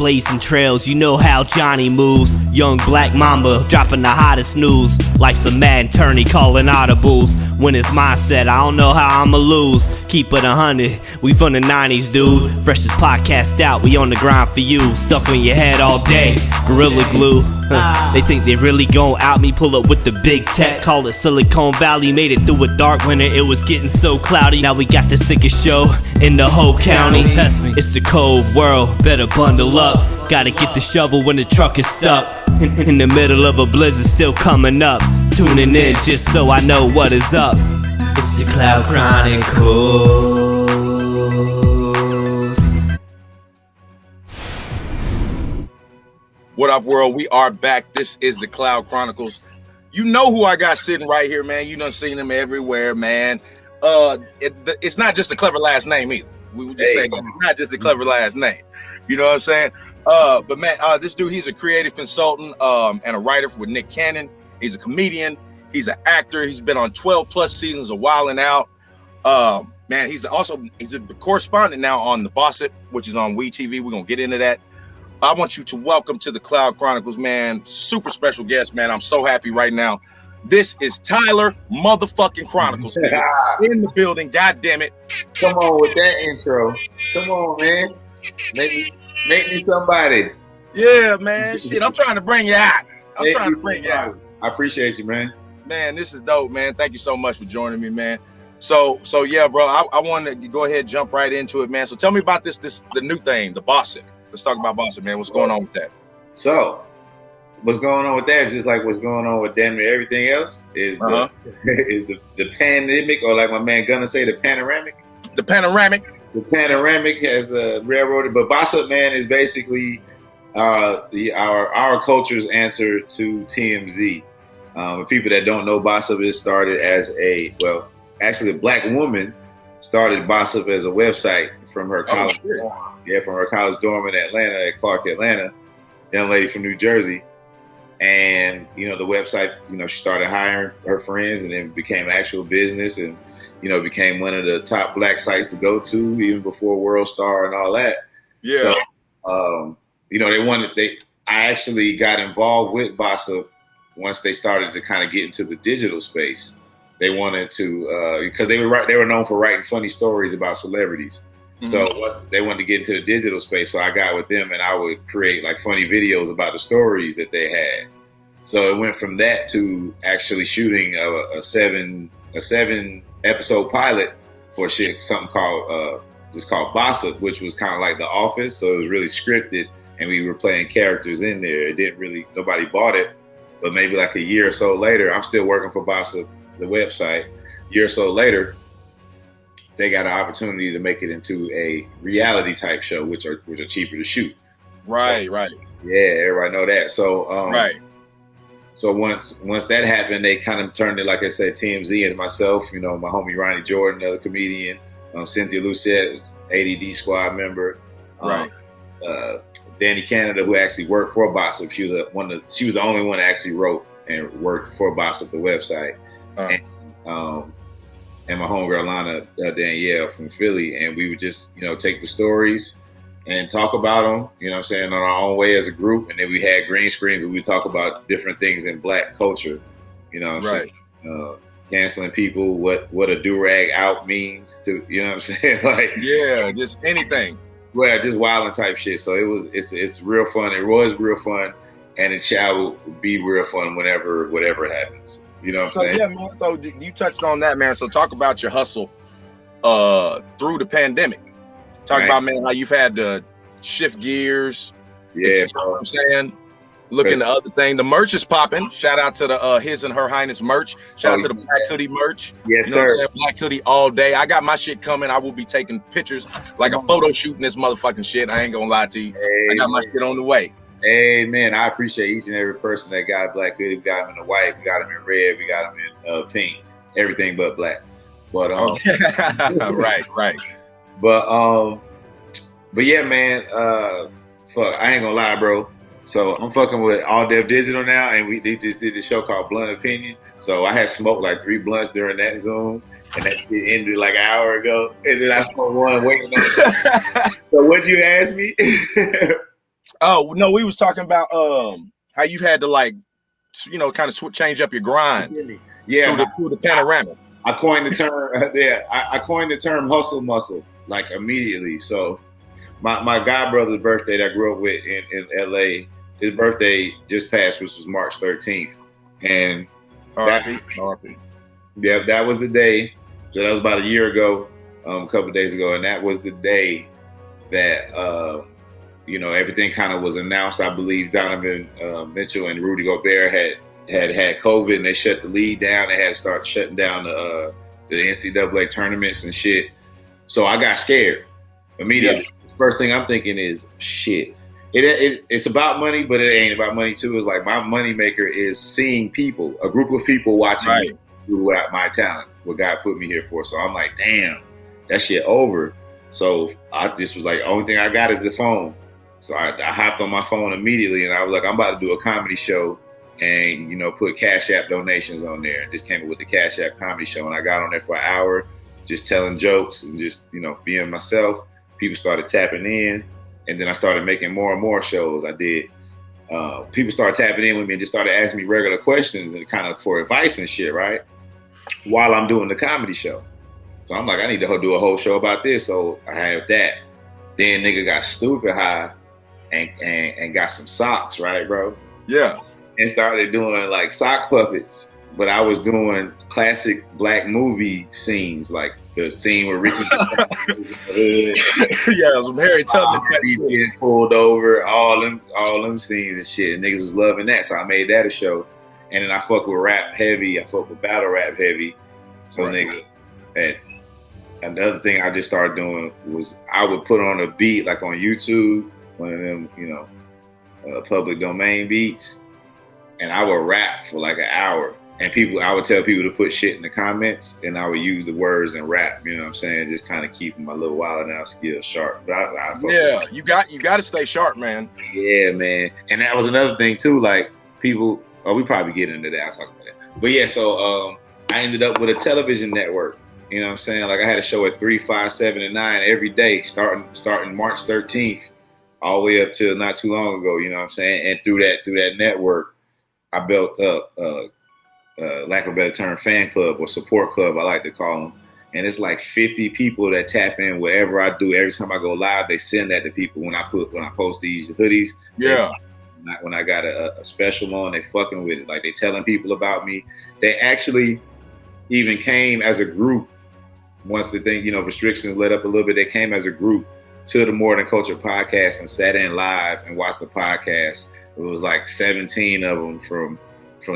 blazing trails, you know how Johnny moves. Young black mamba dropping the hottest news. Life's a mad attorney calling audibles. When it's mindset, I don't know how I'ma lose. Keep it 100, we from the 90s, dude. Freshest podcast out, we on the grind for you. Stuck on your head all day, Gorilla Glue. They think they really gon' out me, pull up with the big tech. Call it Silicon Valley, made it through a dark winter, it was getting so cloudy. Now we got the sickest show in the whole county. It's a cold world, better bundle up. Gotta get the shovel when the truck is stuck. In the middle of a blizzard still coming up. Tuning in just so I know what is up. It's the Cloud Chronicles. What up, world? We are back. This is the Cloud Chronicles. You know who I got sitting right here, man. You done seen him everywhere, man. It's not just a clever last name either. We were just saying it's not just a clever last name. You know what I'm saying? But man, this dude, he's a creative consultant and a writer with Nick Cannon. He's a comedian. He's an actor. He's been on 12 plus seasons of Wild 'N Out. Man, he's a correspondent now on The Bossip, which is on WeTV. We're gonna get into that. I want you to welcome to the Cloud Chronicles, man. Super special guest, man. I'm so happy right now. This is Tyler motherfucking Chronicles in the building. God damn it! Come on with that intro. Come on, man. Make me somebody. Yeah, man. Shit, I'm trying to bring you out. I'm trying to bring you out. I appreciate you, man. Man, this is dope, man. Thank you so much for joining me, man. So yeah, bro. I wanted to go ahead and jump right into it, man. So tell me about the new thing, the Bossip. Let's talk about Bossip, man. What's going on with that? So, what's going on with that? Just like what's going on with damn near everything else is the pandemic, or like my man Gunna say, the panoramic. The panoramic. The panoramic has railroaded, but Bossip, man, is basically our culture's answer to TMZ. For people that don't know, Bossip is started as a black woman started Bossip as a website from her college dorm. Yeah, from her college dorm in Atlanta, at Clark, Atlanta. Young lady from New Jersey. And, the website, she started hiring her friends, and then became actual business, and, became one of the top black sites to go to, even before World Star and all that. Yeah. So, I actually got involved with Bossip once they started to kind of get into the digital space. They wanted to, because they were known for writing funny stories about celebrities. Mm-hmm. So they wanted to get into the digital space. So I got with them, and I would create like funny videos about the stories that they had. So it went from that to actually shooting a seven episode pilot for something called Bossip, which was kind of like The Office. So it was really scripted, and we were playing characters in there. It didn't really, nobody bought it, but maybe like a year or so later, I'm still working for Bossip, the website. A year or so later, they got an opportunity to make it into a reality type show, which are cheaper to shoot. Right. Yeah, everybody know that. So right. So once that happened, they kind of turned it, like I said, TMZ and myself, my homie Ronnie Jordan, another comedian, Cynthia Lucette, ADD squad member, right. Danny Canada, who actually worked for Bossip. She was the only one that actually wrote and worked for Bossip, the website. And my homegirl Lana Danielle from Philly, and we would just, take the stories and talk about them, on our own way as a group. And then we had green screens and we talk about different things in black culture, right. Canceling people, what a do-rag out means to, like, yeah, just anything. Well, just wilding type shit. So it's real fun. It was real fun, and it shall be real fun whatever happens. You know what I'm saying? Yeah, man. So you touched on that, man. So talk about your hustle through the pandemic. Talk about, man, how you've had to shift gears. Yeah, you know what I'm saying? Looking the other thing. The merch is popping. Shout out to the His and Her Highness merch. Shout out to the Black Hoodie merch. Yes, sir. What I'm saying? Black Hoodie all day. I got my shit coming. I will be taking pictures like a photo shooting this motherfucking shit. I ain't gonna lie to you. Hey, I got my shit on the way. Amen. I appreciate each and every person that got a black hoodie. We got them in the white, we got them in red, we got them in pink, everything but black. But right. But yeah, man. Fuck, I ain't gonna lie, bro. So I'm fucking with All Dev Digital now, and they just did this show called Blunt Opinion. So I had smoked like 3 blunts during that Zoom, and that shit ended like an hour ago. And then I smoked one waiting on it. So what'd you ask me? Oh no, we was talking about how you had to like, kind of change up your grind. Yeah, through the panoramic. I coined the term. I coined the term hustle muscle like immediately. So my god brother's birthday that I grew up with in LA, his birthday just passed, which was March 13th, and that was the day. So that was about a year ago, a couple of days ago, and that was the day that everything kind of was announced. I believe Donovan Mitchell and Rudy Gobert had COVID, and they shut the league down. They had to start shutting down the NCAA tournaments and shit. So I got scared immediately. Yeah. The first thing I'm thinking is shit. It's about money, but it ain't about money too. It's like my money maker is seeing people, a group of people watching me do my talent, what God put me here for. So I'm like, damn, that shit over. So I just was like, the only thing I got is the phone. So I hopped on my phone immediately, and I was like, I'm about to do a comedy show, and put Cash App donations on there, and just came up with the Cash App comedy show. And I got on there for an hour, just telling jokes and just being myself. People started tapping in, and then I started making more and more shows. I did. People started tapping in with me and just started asking me regular questions and kind of for advice and shit, right? While I'm doing the comedy show. So I'm like, I need to do a whole show about this. So I have that. Then nigga got stupid high and got some socks, right, bro? Yeah. And started doing like sock puppets. But I was doing classic black movie scenes, like the scene where Ricky some Harry Tubman getting pulled over, all them scenes and shit. And niggas was loving that. So I made that a show. And then I fuck with rap heavy. I fuck with battle rap heavy. So nigga, and another thing I just started doing was I would put on a beat like on YouTube, one of them, public domain beats, and I would rap for like an hour. And I would tell people to put shit in the comments, and I would use the words and rap. You know what I'm saying? Just kind of keeping my little wild and out skills sharp. But you got to stay sharp, man. Yeah, man. And that was another thing too. Like people, we probably get into that. I'll talk about that. But yeah, so I ended up with a television network. You know what I'm saying? Like I had a show at 3, 5, 7, and 9 every day, starting March 13th, all the way up till not too long ago. You know what I'm saying? And through that network, I built up, lack of a better term, fan club or support club, I like to call them. And it's like 50 people that tap in whatever I do. Every time I go live, they send that to people when I post these hoodies. Yeah. When I got a special on, they fucking with it. Like they telling people about me. They actually even came as a group. Once the thing, restrictions let up a little bit, they came as a group to the More Than Culture podcast and sat in live and watched the podcast. It was like 17 of them from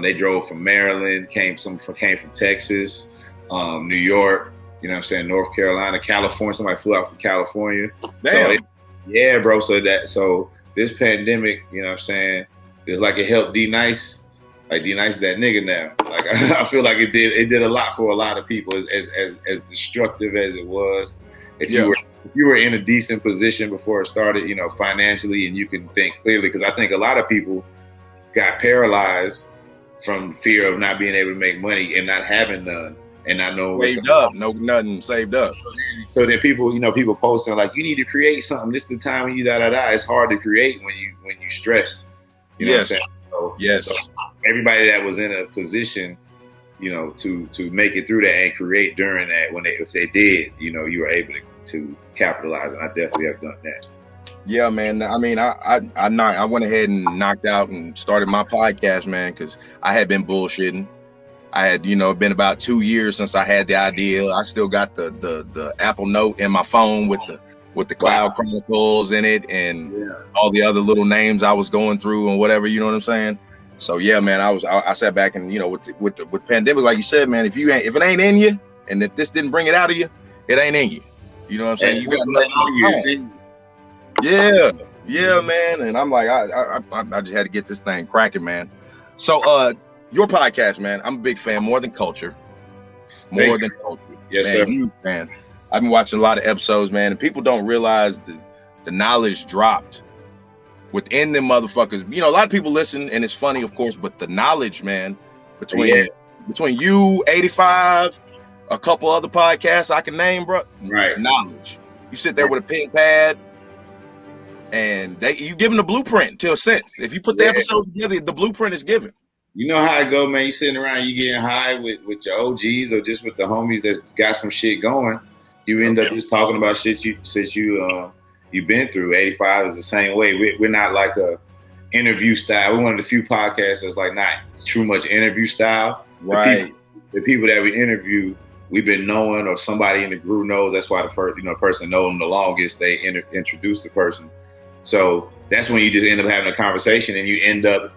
they drove from Maryland, came from Texas, New York, North Carolina, California. Somebody flew out from California. Damn. So bro. So this pandemic, it's like it helped D-Nice. Like D-Nice is that nigga now. Like I feel like it did a lot for a lot of people. As destructive as it was, if you were in a decent position before it started, financially, and you can think clearly, because I think a lot of people got paralyzed from fear of not being able to make money and not having none and not knowing saved up, nothing saved up. So then people posting like, you need to create something. This is the time when you It's hard to create when you stressed. You know what I'm saying? So, yes. So everybody that was in a position, to make it through that and create during that, if they did, you were able to capitalize, and I definitely have done that. Yeah, man. I mean, I went ahead and knocked out and started my podcast, man, because I had been bullshitting. I had, been about 2 years since I had the idea. I still got the Apple Note in my phone with the Cloud Chronicles in it and all the other little names I was going through and whatever, you know what I'm saying? So yeah, man, I sat back and with pandemic, like you said, man, if it ain't in you and if this didn't bring it out of you, it ain't in you. You know what I'm saying? You got nothing on you. Yeah, man. And I'm like, I just had to get this thing cracking, man. So your podcast, man, I'm a big fan. More Than Culture. More Than Culture. Yes, man, sir. Huge fan. I've been watching a lot of episodes, man, and people don't realize the knowledge dropped within them motherfuckers. A lot of people listen, and it's funny, of course, but the knowledge, man, between you, 85, a couple other podcasts I can name, bro. Right. Knowledge. You sit there with a pen pad. and you give them the blueprint to a sense. If you put the episodes together, the blueprint is given. You know how it go, man. You sitting around, you getting high with your OGs or just with the homies that's got some shit going. You end up just talking about shit you've been through. 85 is the same way. We're not like a interview style. We're one of the few podcasts that's like not too much interview style. Right. The people that we interview, we've been knowing, or somebody in the group knows. That's why the first, person knows them the longest. They introduce the person. So that's when you just end up having a conversation, and you end up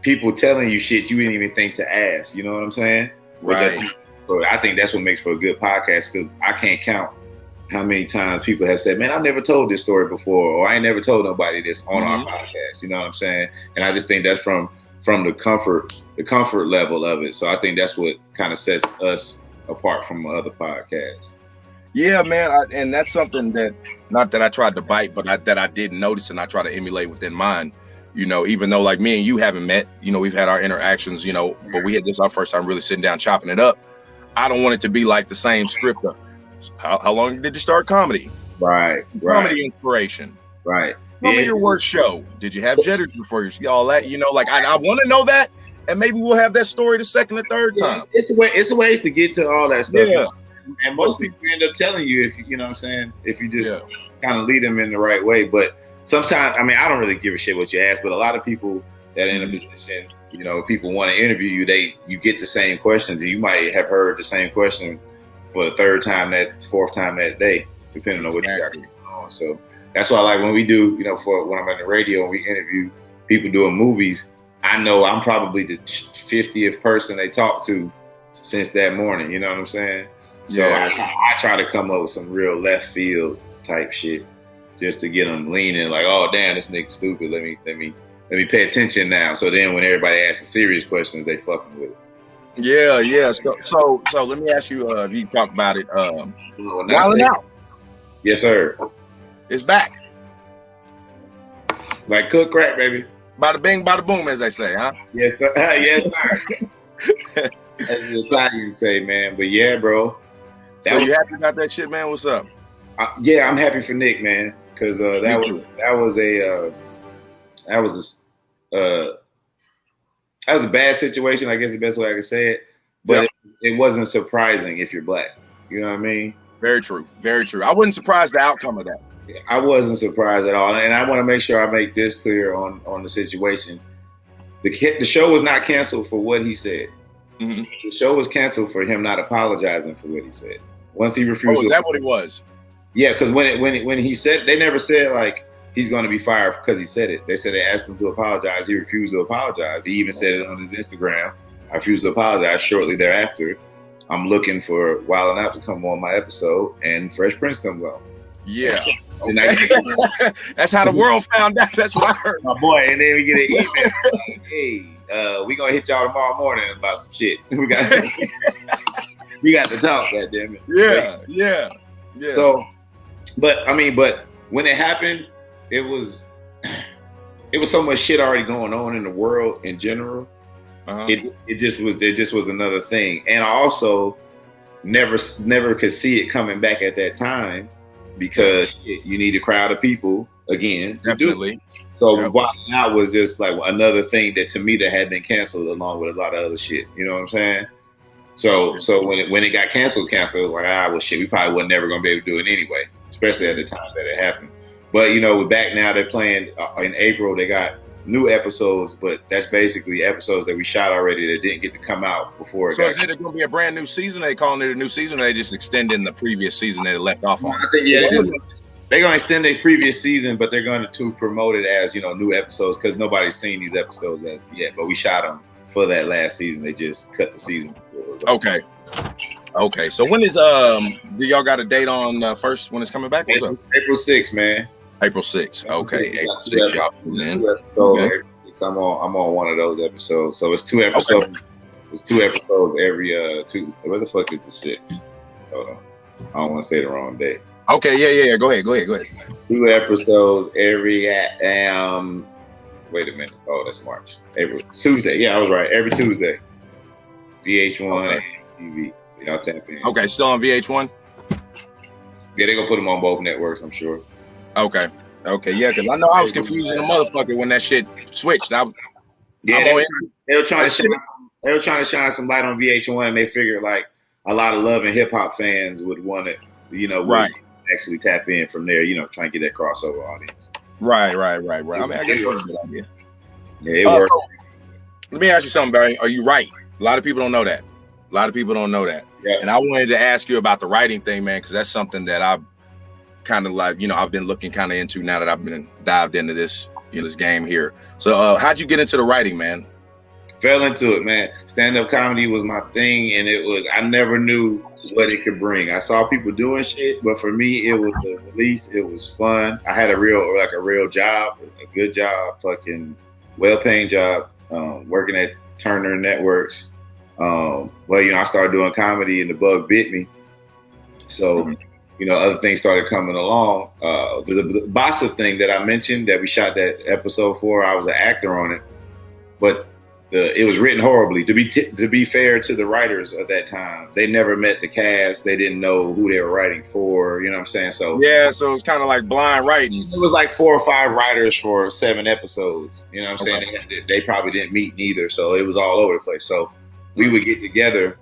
people telling you shit you didn't even think to ask. You know what I'm saying? Right. So I think that's what makes for a good podcast, because I can't count how many times people have said, man, I never told this story before, or I ain't never told nobody this on our podcast. You know what I'm saying? And I just think that's from the comfort level of it. So I think that's what kind of sets us apart from other podcasts. Yeah, man. And that's something that, not that I tried to bite, but that I did notice and I try to emulate within mine. Even though like me and you haven't met, we've had our interactions, but we had this our first time really sitting down, chopping it up. I don't want it to be like the same script of, how long did you start comedy? Right. Comedy inspiration. Right. Tell me your worst show. Did you have jitters before you all that? Like I want to know that, and maybe we'll have that story the second or third time. It's ways to get to all that stuff. Yeah. And most people end up telling you if you know what I'm saying, if you just kind of lead them in the right way. But sometimes, I don't really give a shit what you ask, but a lot of people that are in a position, people want to interview you, you get the same questions, and you might have heard the same question for the fourth time that day, depending on what you got going on. So that's why, like, when we do, for when I'm on the radio and we interview people doing movies, I know I'm probably the 50th person they talk to since that morning. You know what I'm saying? So I try to come up with some real left field type shit just to get them leaning, like, oh damn, this nigga stupid. Let me pay attention now. So then when everybody asks the serious questions, they fucking with it. Yeah. So let me ask you, if you talk about it, Wildin' Out. Yes, sir. It's back. Like cook crack, baby. Bada bing, bada boom, as they say, huh? Yes, sir. Yes, sir. As the Italians say, man. But yeah, bro. So you happy about that shit, man? What's up? Yeah, I'm happy for Nick, man, because that was a bad situation. I guess the best way I could say it, but it wasn't surprising if you're black. You know what I mean? Very true. Very true. I wasn't surprised the outcome of that. I wasn't surprised at all, and I want to make sure I make this clear on the situation. The show was not canceled for what he said. Mm-hmm. The show was canceled for him not apologizing for what he said. Once he refused. Oh, is that what it was? Yeah, because when he said, they never said like he's going to be fired because he said it. They said they asked him to apologize. He refused to apologize. He even said it on his Instagram. I refused to apologize. Shortly thereafter, I'm looking for Wildin' Out to come on my episode, and Fresh Prince comes on. Yeah. Okay. That's how the world found out. That's what I heard. My boy. And then we get an email. Like, hey, we gonna hit y'all tomorrow morning about some shit. We got to talk, goddammit. Yeah. So, but when it happened, it was so much shit already going on in the world in general. Uh-huh. It just was another thing, and I also never could see it coming back at that time. Because you need a crowd of people again to do it. So Wildin' Out was just like another thing that to me that had been canceled along with a lot of other shit. You know what I'm saying? So when it got canceled, it was like, well shit, we probably wasn't never gonna be able to do it anyway, especially at the time that it happened. But we're back now. They're playing in April. They got new episodes, but that's basically episodes that we shot already that didn't get to come out before it. So is it going to be a brand new season? They calling it a new season, or they just extending the previous season that it left off on? I think they're going to extend the previous season, but they're going to promote it as new episodes because nobody's seen these episodes as yet. But we shot them for that last season. They just cut the season before. Okay. So when is do y'all got a date on first when it's coming back? What's up? April 6th, man. April 6th. Okay. April 6th, y'all. Two episodes. Okay. I'm on one of those episodes. So it's 2 episodes. Okay. It's 2 episodes every 2. Where the fuck is the 6th? Hold on. I don't want to say the wrong day. Okay. Yeah. Go ahead. 2 episodes every wait a minute. Oh, that's March. April Tuesday. Yeah, I was right. Every Tuesday. VH1 and TV. So y'all tap in. Okay. Still on VH1. Yeah, they're gonna put them on both networks, I'm sure. Okay. Okay, yeah, because I know I was confused in the motherfucker when that shit switched. Yeah, I'm they were trying to shine some light on VH1, and they figured like a lot of Love and Hip Hop fans would want to, would actually tap in from there, try and get that crossover audience. Right. I mean, I guess that's a good idea. Yeah, it worked. So, let me ask you something, Barry. Are you right? A lot of people don't know that. Yeah. And I wanted to ask you about the writing thing, man, because that's something that I've kind of like, I've been looking kind of into now that I've been dived into this, this game here. So how'd you get into the writing, man? Fell into it, man. Stand-up comedy was my thing, and I never knew what it could bring. I saw people doing shit, but for me, it was the release. It was fun. I had a real job, a good job, fucking well-paying job, working at Turner Networks. I started doing comedy, and the bug bit me. So, other things started coming along. The Bossa thing that I mentioned that we shot that episode for, I was an actor on it, but it was written horribly. To be fair to the writers of that time, they never met the cast. They didn't know who they were writing for. You know what I'm saying? So yeah, so it's kind of like blind writing. It was like 4 or 5 writers for 7 episodes. You know what I'm saying? They probably didn't meet neither, so it was all over the place. So we would get together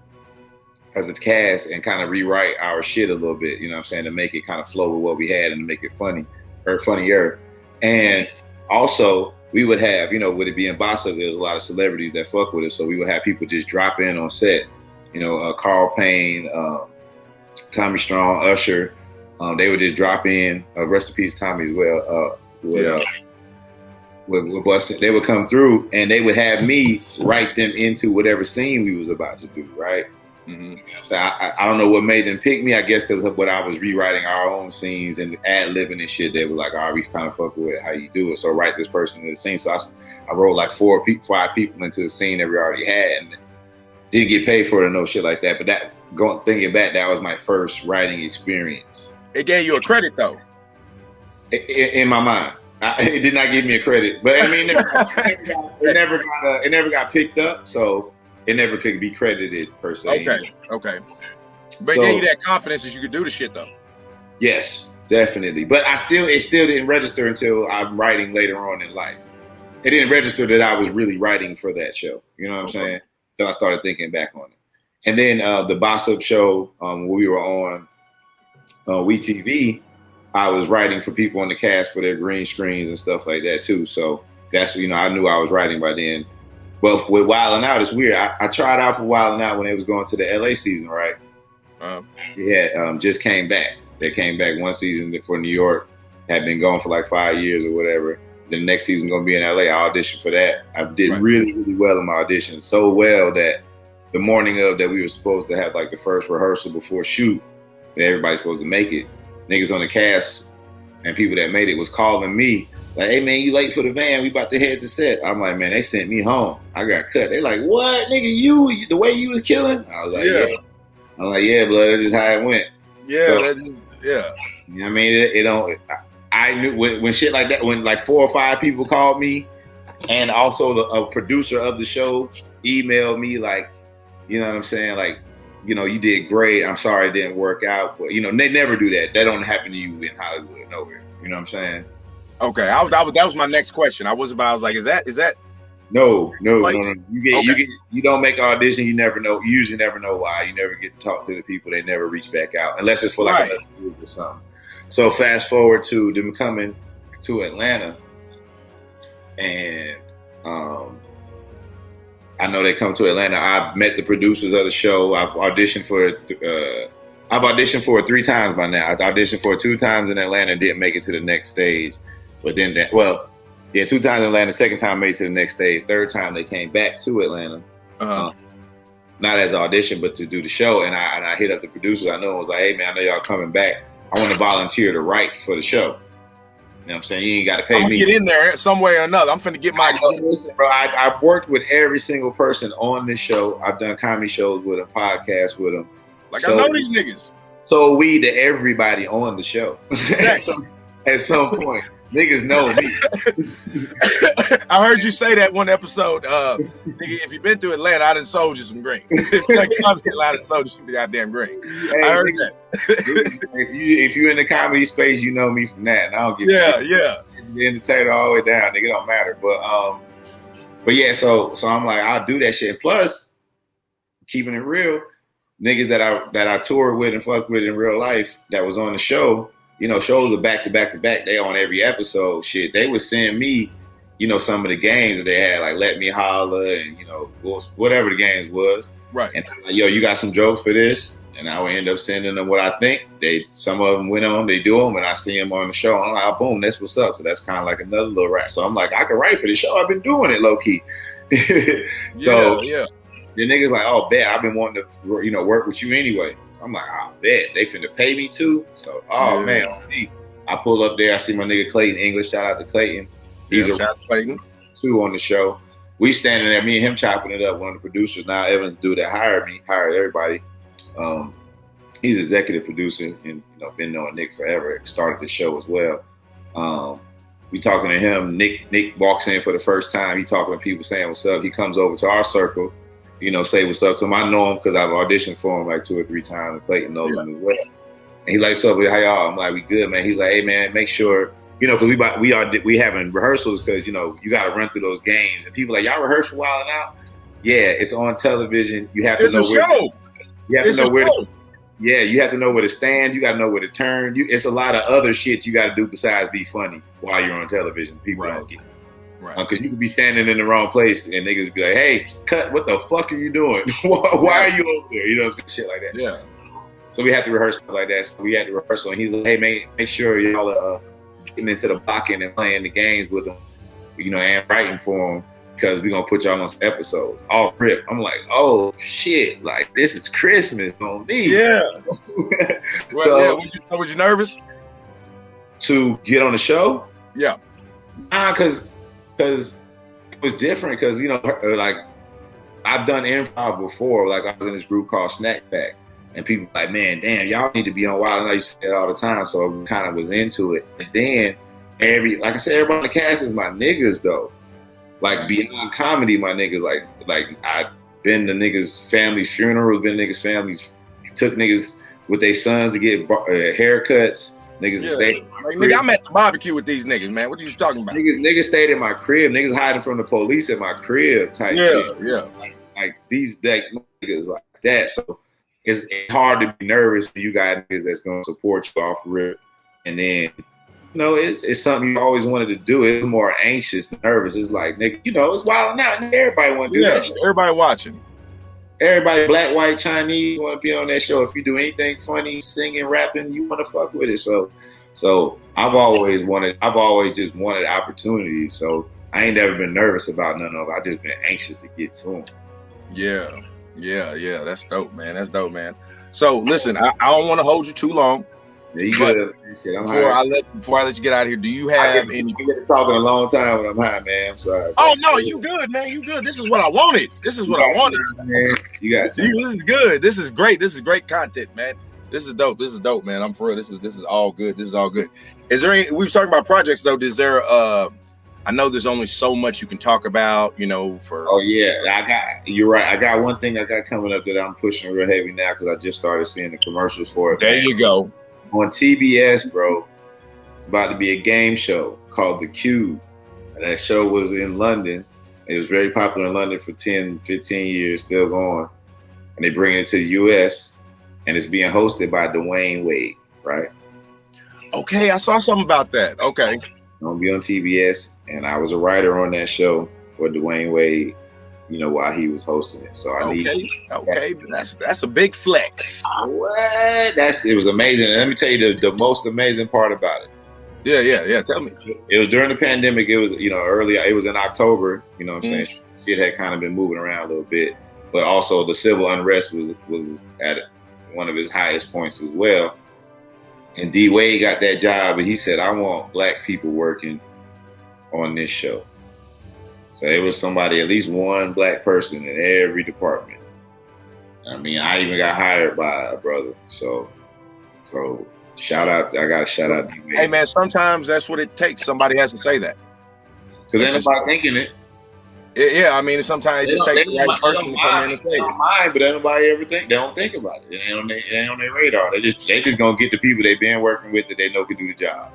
as a cast and kind of rewrite our shit a little bit. You know what I'm saying? To make it kind of flow with what we had and to make it funny or funnier. And also, we would have, with it being Bossa, there's a lot of celebrities that fuck with us. So we would have people just drop in on set. Carl Payne, Tommy Strong, Usher. They would just drop in. Rest in peace, Tommy as well. With Bustin', they would come through and they would have me write them into whatever scene we was about to do, right? Mm-hmm. So I don't know what made them pick me. I guess because of what I was rewriting our own scenes and ad-libbing and shit. They were like, all right, we kind of fuck with how you do it. So write this person in the scene. So I wrote like 5 people into the scene that we already had and didn't get paid for it or no shit like that. But thinking back, that was my first writing experience. It gave you a credit though. In my mind. It did not give me a credit. But I mean, it never got picked up. So it never could be credited per se. Okay. But it gave you that confidence that you could do the shit though. Yes, definitely. But it still didn't register until I'm writing later on in life. It didn't register that I was really writing for that show. You know what I'm saying? Until I started thinking back on it. And then the Boss Up show, when we were on WeTV, I was writing for people on the cast for their green screens and stuff like that too. So that's, I knew I was writing by then. But with Wildin' Out, it's weird. I tried out for Wildin' Out when they was going to the LA season, right? Just came back. They came back one season for New York, had been gone for like 5 years or whatever. The next season going to be in LA. I auditioned for that. I did really, really well in my audition. So well that the morning of that we were supposed to have like the first rehearsal before shoot, that everybody's supposed to make it. Niggas on the cast and people that made it was calling me like, hey man, you late for the van, we about to head to set. I'm like, man, they sent me home. I got cut. They like, what, nigga, you the way you was killing? I was like, yeah. I'm like, yeah, blood, that's just how it went. Yeah, so, You know what I mean? It don't, I knew when shit like that, when like 4 or 5 people called me and also a producer of the show emailed me like, you know what I'm saying? Like, you did great. I'm sorry it didn't work out. But, they never do that. That don't happen to you in Hollywood, nowhere. You know what I'm saying? Okay, that was my next question. I was like, is that? No. You don't make an audition. You never know. You usually never know why. You never get to talk to the people. They never reach back out unless it's for like another group or something. So fast forward to them coming to Atlanta, and I know they come to Atlanta. I've met the producers of the show. I've auditioned for it 3 times by now. I auditioned for it 2 times in Atlanta and didn't make it to the next stage. But then, 2 times in Atlanta, second time made it to the next stage. Third time they came back to Atlanta, not as an audition, but to do the show. And I hit up the producers I know and was like, hey man, I know y'all coming back. I want to volunteer to write for the show. You know what I'm saying? You ain't got to pay me. Get in there some way or another. I'm finna get my. Listen, bro, I've worked with every single person on this show. I've done comedy shows with them, podcasts with them. Like, I know these niggas. So we to everybody on the show at some point. Niggas know me. I heard you say that one episode. Nigga, if you've been to Atlanta, I done sold you some green. Like, I'm in Atlanta, I done sold you some goddamn green. Hey, I heard nigga, that. if you in the comedy space, you know me from that. And I don't give a Yeah, shit. yeah. The entertainer all the way down, nigga, it don't matter. But yeah, so I'm like, I'll do that shit. Plus, keeping it real, niggas that I toured with and fucked with in real life that was on the show, you know, shows are back to back to back. They on every episode. Shit, they would send me, you know, some of the games that they had, like Let Me Holler and, you know, whatever the games was. Right. And I'm like, yo, you got some jokes for this? And I would end up sending them what I think. Some of them went on, they do them, and I see them on the show. I'm like, oh, boom, that's what's up. So that's kind of like another little rap. So I'm like, I can write for the show. I've been doing it low key. So yeah. the niggas like, oh, bet, I've been wanting to, you know, work with you anyway. I'm like, oh, bet, they finna pay me too. So, man, I pull up there, I see my nigga Clayton English. Shout out to Clayton. He's shout out to Clayton. 2 on the show. We standing there, me and him chopping it up. One of the producers, now Evans, dude that hired everybody. He's executive producer and, you know, been knowing Nick forever. Started the show as well. We talking to him. Nick walks in for the first time. He talking to people saying what's up. He comes over to our circle, you know, say what's up to him. I know him because I've auditioned for him like 2 or 3 times. And Clayton knows him as well. And he like, what's up? How y'all? I'm like, we good, man. He's like, hey, man, make sure, you know, because we having rehearsals because, you know, you got to run through those games. And people like, y'all rehearse for Wildin' Out? Yeah, it's on television. You have to know where. You have to know where. Yeah, you have to know where to stand. You got to know where to turn. It's a lot of other shit you got to do besides be funny while you're on television. People don't get it. Right. Because you could be standing in the wrong place and niggas be like, hey, cut, what the fuck are you doing? Why are you over there? You know what I'm saying? Shit like that. Yeah. So we had to rehearse like that. So we had to rehearse. And he's like, hey, man, make sure y'all are getting into the blocking and playing the games with them, you know, and writing for them. Because we're going to put y'all on some episodes. All rip. I'm like, oh, shit. Like, this is Christmas on me. Yeah. So was you nervous? To get on the show? Yeah. Nah, because it was different. Because, you know, like, I've done improv before. Like, I was in this group called Snack Pack. And people like, man, damn, y'all need to be on Wild. I used to say it all the time. So I kind of was into it. And then, like I said, everybody on the cast is my niggas, though. Like, beyond comedy, my niggas, like I've been to niggas' family funerals, been to niggas' families, took niggas with their sons to get haircuts. Niggas stayed. Like, nigga, I'm at the barbecue with these niggas, man. What are you talking about? Niggas stayed in my crib. Niggas hiding from the police at my crib type shit. Yeah. Like these niggas like that. So it's hard to be nervous when you got niggas that's gonna support you off rip. And then, you know, it's something you always wanted to do. It's more anxious, nervous. It's like, nigga, you know, it's Wildin' Out. Everybody want to do that shit. Everybody watching. Everybody, black, white, Chinese, want to be on that show. If you do anything funny, singing, rapping, you want to fuck with it. So I've always just wanted opportunities. So I ain't never been nervous about none of it. I just been anxious to get to them. Yeah. That's dope, man. So listen, I don't want to hold you too long. Yeah, you good. Before I let you get out of here, do you have any? I get to talking a long time when I'm high, man. I'm sorry. Oh no, you good, man. You good. This is what I wanted. Man. You got this is good. This is great. This is great content, man. This is dope, man. I'm for real. This is all good. Is there any? We were talking about projects though. Is there? I know there's only so much you can talk about, you know. Oh yeah, you're right. I got one thing I got coming up that I'm pushing real heavy now because I just started seeing the commercials for it. There you go. On TBS, bro, it's about to be a game show called The Cube. And that show was in London. It was very popular in London for 10, 15 years, still going. And they bring it to the US, and it's being hosted by Dwayne Wade, right? Okay, I saw something about that. Okay. It's going to be on TBS, and I was a writer on that show for Dwayne Wade, you know, while he was hosting it. So Okay, that's a big flex. What? It was amazing. And let me tell you the most amazing part about it. Yeah. Tell me. It was during the pandemic. It was, you know, early. It was in October. You know what I'm saying? Shit had kind of been moving around a little bit, but also the civil unrest was at one of his highest points as well. And D Wade got that job, and he said, "I want black people working on this show." So there was somebody, at least one black person in every department. I mean, I even got hired by a brother. So Shout out. I got to shout out D-Wade. Hey, man, sometimes that's what it takes. Somebody has to say that. Because ain't nobody thinking it. Yeah, I mean, sometimes it just takes the right person to come in and say They it. don't mind, but ain't nobody ever think. They don't think about it. It ain't on their radar. They just gonna get the people they've been working with that they know can do the job.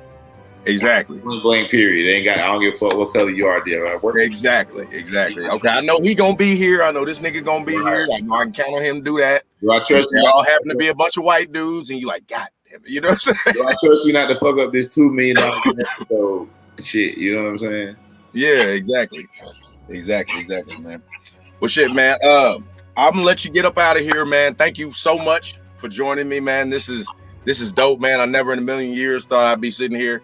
Exactly. Point blank, period. They ain't got. I don't give a fuck what color you are. There, I work. Exactly. Okay, I know he gonna be here. I know this nigga gonna be here. I know I can count on him to do that. Do I trust you? Y'all happen to be a bunch of white dudes, and you like, God damn it, you know what I'm saying? Do I trust you not to fuck up this $2 million episode shit? You know what I'm saying? Yeah, exactly, man. Well, shit, man. I'm gonna let you get up out of here, man. Thank you so much for joining me, man. This is dope, man. I never in a million years thought I'd be sitting here,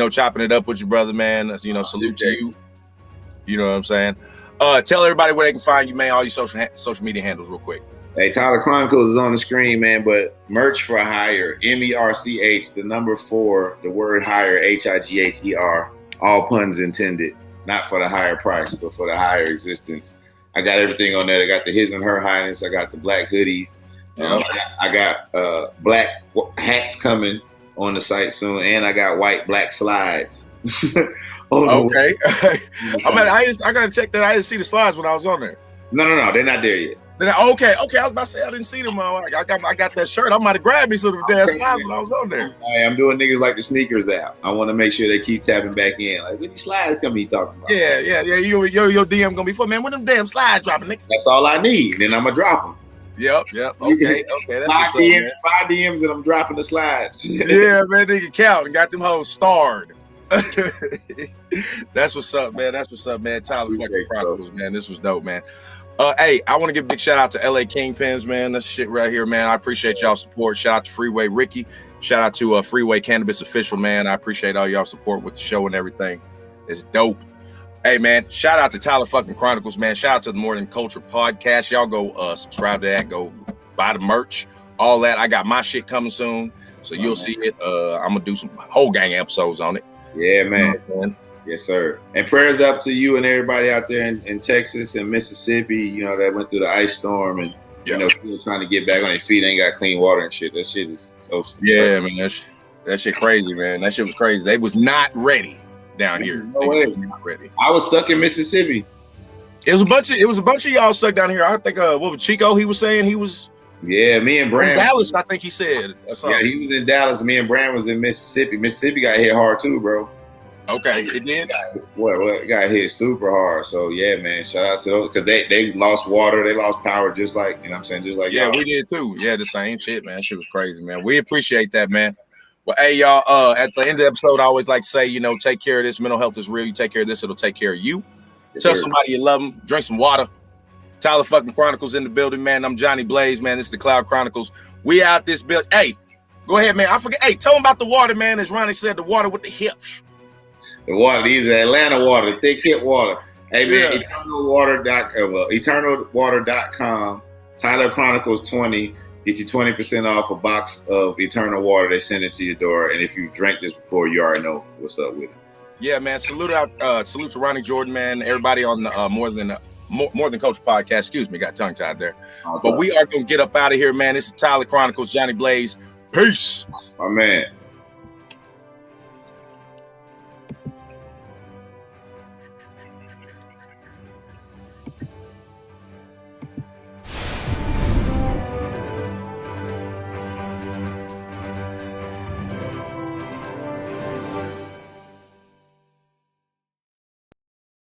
chopping it up with your brother, man. Salute to you. You know what I'm saying? Tell everybody where they can find you, man. All your social media handles, real quick. Hey, Tyler Chronicles is on the screen, man. But merch for hire, MERCH, the number 4, the word hire, HIGHER. All puns intended. Not for the higher price, but for the higher existence. I got everything on there. I got the His and Her Highness. I got the black hoodies. I got black hats coming on the site soon, and I got white black slides. Okay. I gotta check that. I didn't see the slides when I was on there. No, they're not there yet. Okay. I was about to say I didn't see them. I got that shirt. I might have grabbed me some of the damn slides when I was on there. Hey, I'm doing niggas like the sneakers out. I want to make sure they keep tapping back in. Like, what these slides come you talking about? Yeah. Your DM gonna be full, man. When them damn slides dropping, nigga? That's all I need. Then I'm gonna drop them. Yep. Okay. That's five DMs and I'm dropping the slides. Yeah, man. Nigga count and got them hoes starred. That's what's up, man. Tyler fucking Chronicles, man. This was dope, man. Hey, I want to give a big shout out to LA Kingpins, man. That's shit right here, man. I appreciate y'all support. Shout out to Freeway Ricky. Shout out to Freeway Cannabis Official, man. I appreciate all y'all support with the show and everything. It's dope. Hey, man, shout out to Tyler fucking Chronicles, man. Shout out to the More Than Culture podcast. Y'all go subscribe to that. Go buy the merch, all that. I got my shit coming soon, so you'll see it. I'm going to do some whole gang episodes on it. Yeah, man. Yes, sir. And prayers up to you and everybody out there in Texas and Mississippi, that went through the ice storm and, still trying to get back on their feet, ain't got clean water and shit. That shit is so stupid. Yeah, man. That shit crazy, man. That shit was crazy. They was not ready down here. No way. Not ready. I was stuck in Mississippi. It was a bunch of y'all stuck down here. I think what was Chico? He was saying he was. Yeah, me and Brand. Dallas, I think he said. Yeah, he was in Dallas. Me and Brand was in Mississippi. Mississippi got hit hard too, bro. Okay, it did. What got hit super hard. So yeah, man, shout out to those because they lost water, they lost power, just like just like y'all. We did too. Yeah, the same shit, man. That shit was crazy, man. We appreciate that, man. Well, hey, y'all. At the end of the episode, I always like to say, take care of this. Mental health is real. You take care of this, it'll take care of you. Tell somebody you love them. Drink some water. Tyler fucking Chronicles in the building, man. I'm Johnny Blaze, man. This is the Cloud Chronicles. We out this build. Hey, go ahead, man. I forget. Hey, tell them about the water, man. As Ronnie said, the water with the hips. The water, these are Atlanta water, thick hip water. Hey, man, eternalwater.com, Tyler Chronicles 20, get you 20% off a box of Eternal Water. They send it to your door. And if you've drank this before, you already know what's up with it. Yeah, man. Salute to Ronnie Jordan, man. Everybody on the More Than Culture podcast. Excuse me, got tongue tied there. But we are going to get up out of here, man. This is Tyler Chronicles, Johnny Blaze. Peace. My man.